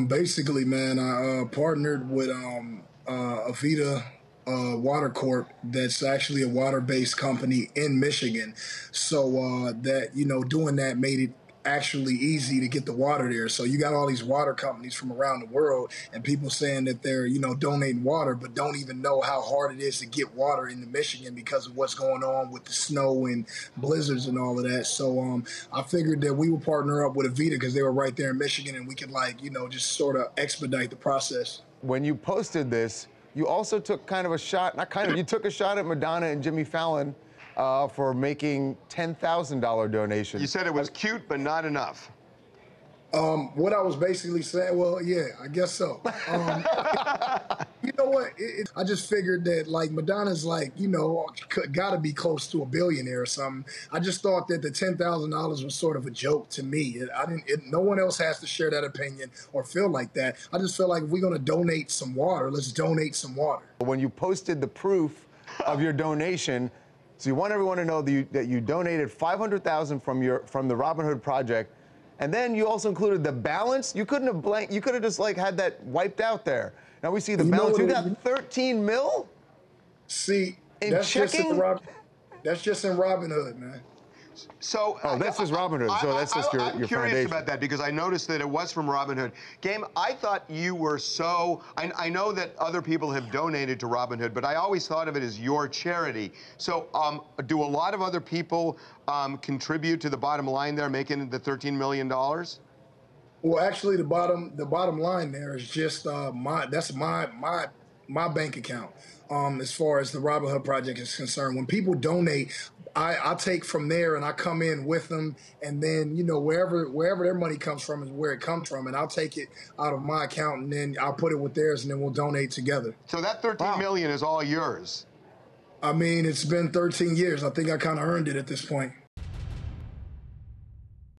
Basically, man, I partnered with Avita Water Corp. That's actually a water-based company in Michigan. So that doing that made it actually easy to get the water there. So you got all these water companies from around the world, and people saying that they're donating water, but don't even know how hard it is to get water into Michigan because of what's going on with the snow and blizzards and all of that. So I figured that we would partner up with Avita because they were right there in Michigan, and we could just sort of expedite the process. When you posted this, you also took kind of a shot, not kind of, you took a shot at Madonna and Jimmy Fallon for making $10,000 donations. You said it was cute, but not enough. What I was basically saying, well, yeah, I guess so. You know what? I just figured that like Madonna's got to be close to a billionaire or something. I just thought that the $10,000 was sort of a joke to me. I didn't. No one else has to share that opinion or feel like that. I just feel like if we're gonna donate some water, let's donate some water. When you posted the proof of your donation, so you want everyone to know that you donated $500,000 from the Robin Hood Project. And then you also included the balance. You couldn't have blanked. You could have just had that wiped out there. Now we see the balance. You got 13 mil. See, in that's checking. That's just in Robin Hood, man. So that's just Robin Hood. So that's just your I'm curious foundation. about that because I noticed that it was from Robin Hood. Game, I thought you were so. I know that other people have donated to Robin Hood, but I always thought of it as your charity. So do a lot of other people contribute to the bottom line there, making the $13 million? Well, actually, the bottom line there is just my bank account. As far as the Robin Hood Project is concerned, when people donate, I take from there and I come in with them, and then wherever their money comes from is where it comes from, and I'll take it out of my account and then I'll put it with theirs, and then we'll donate together. So that 13 million is all yours. I mean, it's been 13 years. I think I kind of earned it at this point.